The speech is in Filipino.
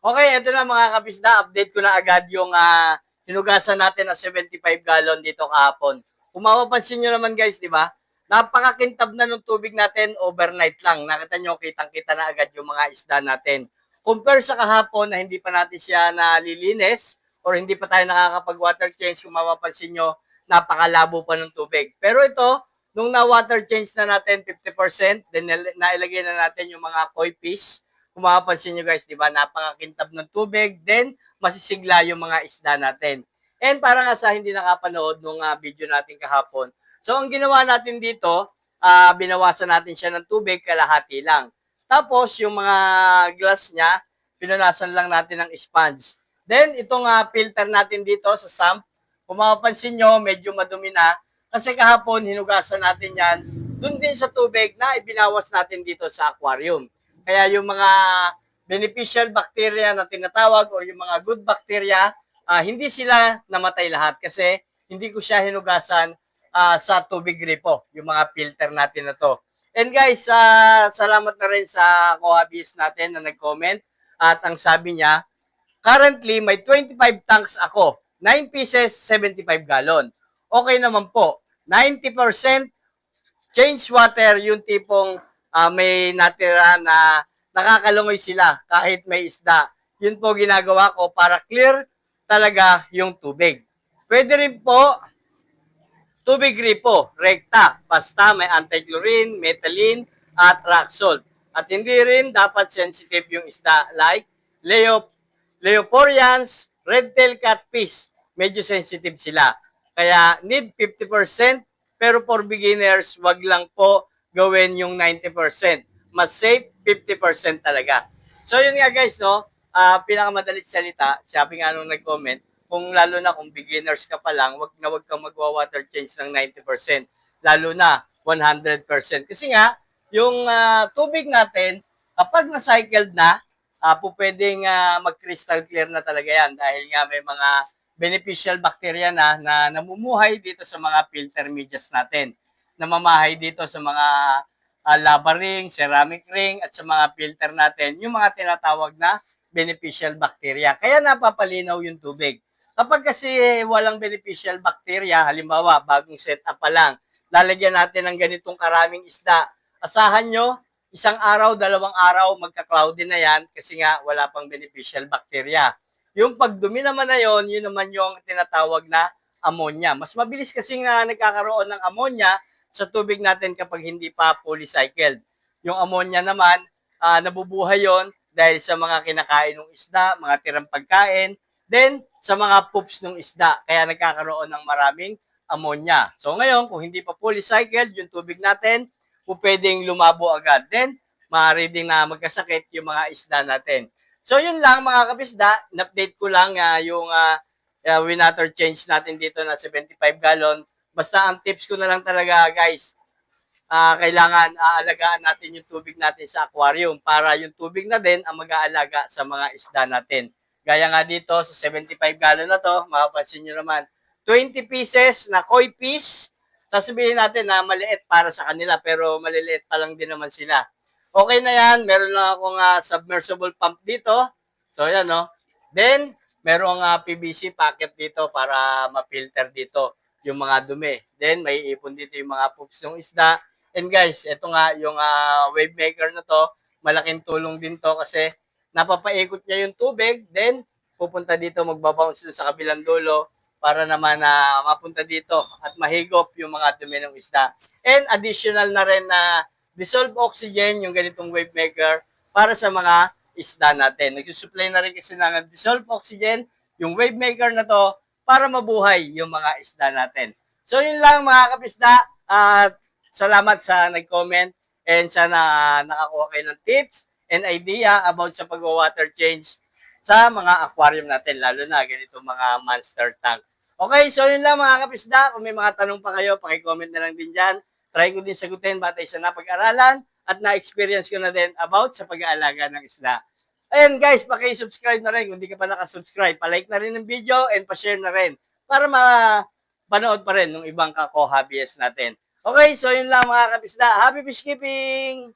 Okay, ito na mga kapisda, update ko na agad yung hinugasan natin na 75 gallon dito kahapon. Kung mapapansin nyo naman guys, di ba? Napakakintab na ng tubig natin overnight lang. Nakita nyo, kitang-kita na agad yung mga isda natin. Compare sa kahapon na hindi pa natin siya nalilinis or hindi pa tayo nakakapag-water change, kung mapapansin nyo, napakalabo pa ng tubig. Pero ito, nung na-water change na natin 50%, then nailagay na natin yung mga koi fish. Kung makapansin nyo guys, di ba, napakakintab ng tubig, then masisigla yung mga isda natin. And para nga sa hindi nakapanood nung video natin kahapon, so ang ginawa natin dito, binawasan natin siya ng tubig, kalahati lang. Tapos yung mga glass niya, pinunasan lang natin ng sponge. Then itong filter natin dito sa sump, kung makapansin nyo, medyo madumi na, kasi kahapon hinugasan natin yan, dun din sa tubig na ibinawas natin dito sa aquarium. Kaya yung mga beneficial bacteria na tinatawag o yung mga good bacteria, hindi sila namatay lahat kasi hindi ko siya hinugasan sa tubig gripo, yung mga filter natin na to. And guys, salamat na rin sa Cohabis natin na nag-comment at ang sabi niya, currently may 25 tanks ako, 9 pieces, 75 gallon. Okay naman po, 90% change water, yung tipong may natira na nakakalungoy sila kahit may isda. Yun po ginagawa ko para clear talaga yung tubig. Pwede rin po tubig gripo, rekta, basta may anti-chlorine, methylene, at rock salt. At hindi rin dapat sensitive yung isda like Leoporians, red-tail catfish. Medyo sensitive sila. Kaya need 50%, pero for beginners, wag lang po gawin yung 90%. Mas safe, 50% talaga. So yun nga guys, no? Pinakamadalit salita, sabi nga nung nag-comment, kung lalo na kung beginners ka pa lang, wag kang magwa-water change ng 90%. Lalo na 100%. Kasi nga, yung tubig natin, kapag na-cycled na, po pwedeng mag-crystal clear na talaga yan dahil nga may mga beneficial bacteria na namumuhay dito sa mga filter medias natin. Namamahay dito sa mga lava ring, ceramic ring, at sa mga filter natin, yung mga tinatawag na beneficial bacteria. Kaya napapalinaw yung tubig. Kapag kasi walang beneficial bacteria, halimbawa, bagong setup pa lang, lalagyan natin ng ganitong karaming isda, asahan nyo, isang araw, dalawang araw, magka-cloudy na yan kasi nga wala pang beneficial bacteria. Yung pagdumi naman na yon, yun naman yung tinatawag na ammonia. Mas mabilis kasi nga nagkakaroon ng ammonia sa tubig natin kapag hindi pa fully cycled. Yung ammonia naman, nabubuhay yon dahil sa mga kinakain ng isda, mga tirang pagkain, then sa mga poops ng isda. Kaya nagkakaroon ng maraming ammonia. So ngayon, kung hindi pa fully cycled yung tubig natin, pwedeng lumabo agad. Then, maaari din na magkasakit yung mga isda natin. So, yun lang mga kapisda. In-update ko lang yung winater change natin dito na 75 gallon. Basta ang tips ko na lang talaga guys, kailangan aalagaan natin yung tubig natin sa aquarium para yung tubig na din ang mag-aalaga sa mga isda natin. Gaya nga dito sa 75 gallon na to, mapapansin nyo naman, 20 pieces na koi fish, sasabihin natin na maliit para sa kanila pero maliliit pa lang din naman sila. Okay na yan, meron lang akong submersible pump dito. So yan no. Then, merong PVC packet dito para ma-filter dito yung mga dumi. Then, may ipon dito yung mga poops ng isda. And guys, ito nga yung wave maker na to, malaking tulong din to kasi napapaikot niya yung tubig, then pupunta dito, magbabounce sa kabilang dulo para naman mapunta dito at mahigop yung mga dumi ng isda. And additional na rin na dissolved oxygen yung ganitong wave maker para sa mga isda natin. Nagsusupply na rin kasi ng dissolved oxygen yung wave maker na to para mabuhay yung mga isda natin. So yun lang mga kapisda, at salamat sa nag-comment and sana nakakuha kayo ng tips and idea about sa pag-water change sa mga aquarium natin, lalo na ganito mga monster tank. Okay, so yun lang mga kapisda. Kung may mga tanong pa kayo, pakicomment na lang din dyan. Try ko din sagutin batay sa napag-aralan at na-experience ko na din about sa pag-aalaga ng isda. Ayan guys, paki-subscribe na rin kung hindi ka pa nakasubscribe. Pa-like na rin ng video and pa-share na rin para mapanood pa rin ng ibang kako-hobbyist natin. Okay, so yun lang mga kapisda. Happy fish keeping!